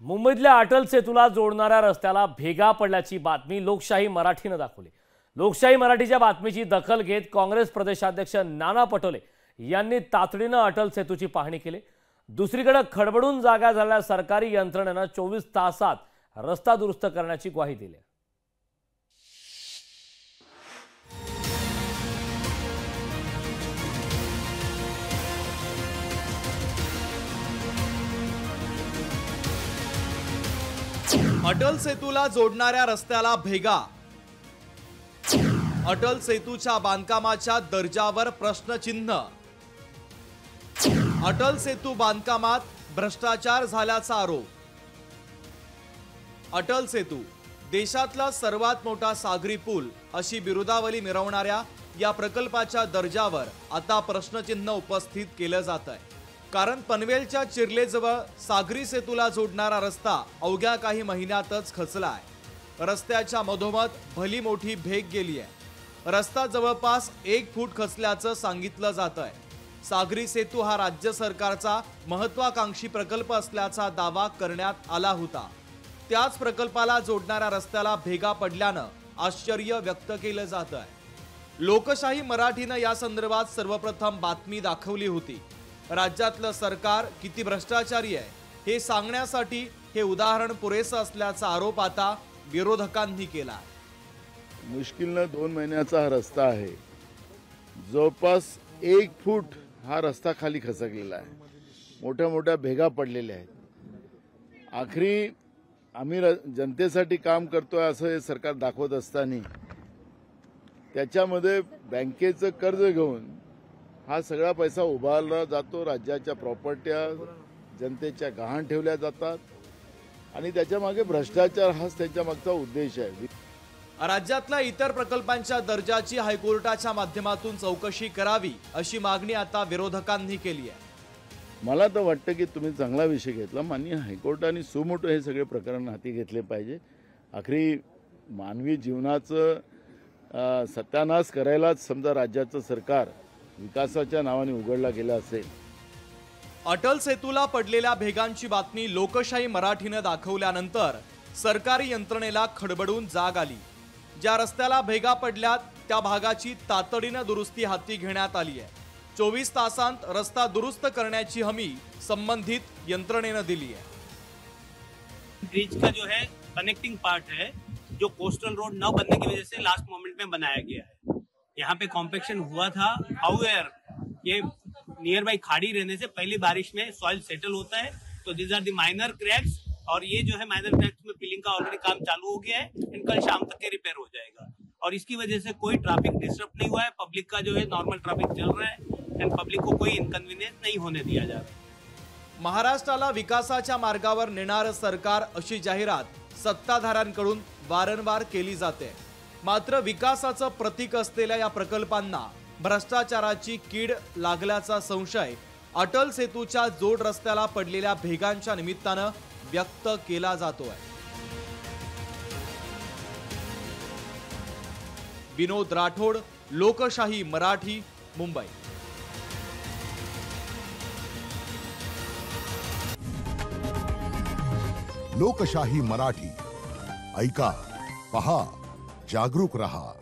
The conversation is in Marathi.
मुंबईतल्या अटल सेतूला जोडणाऱ्या रस्त्याला भेगा पडल्याची बातमी लोकशाही मराठीने दाखवली। लोकशाही मराठीच्या बातमीची दखल घेत काँग्रेस प्रदेशाध्यक्ष नाना पटोले यांनी तातडीने अटल सेतूची पाहणी केली। दुसरीकडे खडबडून जागा झालेल्या सरकारी यंत्रणेने 24 तासात रस्ता दुरुस्त करण्याची ग्वाही दिली। अटल सेतूला जोडणाऱ्या रस्त्याला भेगा। अटल सेतूच्या बांधकामाच्या दर्जावर प्रश्नचिन्ह। अटल सेतू बांधकामात भ्रष्टाचार झाल्याचा आरोप। अटल सेतू देशातला सर्वात मोठा सागरी पूल अशी बिरुदावली मिरवणाऱ्या या प्रकल्पाच्या दर्जावर आता प्रश्नचिन्ह उपस्थित केलं जात आहे। कारण पनवेलच्या चिर्लेजवळ सागरी सेतूला जोडणारा रस्ता अवघ्या काही महिन्यातच खचला आहे। रस्त्याच्या मधोमध भली मोठी भेग गेली आहे। रस्ता जवळपास 1 फूट खचल्याचं सांगितलं जात आहे। सागरी सेतू हा राज्य सरकारचा महत्त्वाकांक्षी प्रकल्प असल्याचा दावा करण्यात आला होता। त्याच प्रकल्पाला जोडणाऱ्या रस्त्याला भेगा पडल्यानं आश्चर्य व्यक्त केलं जात आहे। लोकशाही मराठीनं या संदर्भात सर्वप्रथम बातमी दाखवली होती। राज्यातलं सरकार किती भ्रष्टाचारी आहे हे सांगण्यासाठी हे उदाहरण पुरेसं असल्याचा आरोप आता विरोधकांनी केला। मुश्किलनं 2 महिन्याचा हा रस्ता आहे। जवळपास 1 फूट हा रस्ता खाली खचकलेला आहे। मोठ्या मोठ्या भेगा पडलेल्या आहेत। आखरी आम्ही जनतेसाठी काम करतोय असं हे सरकार दाखवत असताना त्याच्यामध्ये बँकेचं कर्ज घेऊन हा सगळा पैसा उभारला जातो। राज्याच्या प्रॉपर्ट्या जनतेच्या गहाण ठेवल्या जातात आणि त्याच्या मागे भ्रष्टाचार हाच त्यांच्या मागचा उद्देश आहे। राज्यातल्या इतर प्रकल्पांच्या दर्जाची हायकोर्टाच्या माध्यमातून चौकशी करावी अशी मागणी आता विरोधकांनी केली आहे। मला तर वाटतं की तुम्ही चांगला विषय घेतला। माननीय हायकोर्टाने सुमोटो हे सगळे प्रकरण हाती घेतले पाहिजे। आखरी मानवी जीवनाचं सत्यानाश करायलाच समजा राज्याचं सरकार विकासाच्या नावाने उघडला गेला असेल। अटल सेतूला पडलेल्या भेगांची बातमी लोकशाही मराठीने दाखवल्यानंतर सरकारी यंत्रणेला खडबडून जाग आली। ज्या रस्त्याला भेगा पडल्यात त्या भागाची तातडीने दुरुस्ती हाती घेण्यात आली आहे। 24 तासांत रस्ता दुरुस्त करण्याची हमी संबंधित यंत्रणेने दिली है। ब्रिज का जो है कनेक्टिंग पार्ट है जो कोस्टल रोड न बनने की वजह से लास्ट मोमेंट में बनाया गया है। यहाँ पे कॉम्पेक्शन हुआ था। हाउएवर ये नियर बाई खाड़ी रहने से पहली बारिश में सॉइल सेटल होता है तो these are the minor cracks और ये जो है माइनर क्रैक्स में फिलिंग का ऑलरेडी काम चालू हो गया है। एंड कल शाम तक के रिपेयर हो जाएगा और इसकी वजह से कोई ट्रैफिक डिस्टर्ब नहीं हुआ है। पब्लिक का जो है नॉर्मल ट्रैफिक चल रहा है एंड पब्लिक को कोई इनकन्वीनियंस नहीं होने दिया जा रहा। महाराष्ट्राला विकासाच्या मार्गावर नेणारं सरकार अशी जाहिरात सत्ताधाऱ्यांकडून वारंवार केली जाते। मात्र विकासाचं प्रतीक असलेल्या या प्रकल्पांना भ्रष्टाचाराची कीड लागल्याचा संशय अटल सेतूच्या जोड रस्त्याला पडलेल्या भेगांच्या निमित्तानं व्यक्त केला जातोय। विनोद राठोड, लोकशाही मराठी, मुंबई। लोकशाही मराठी ऐका, पहा, जागरूक रहा।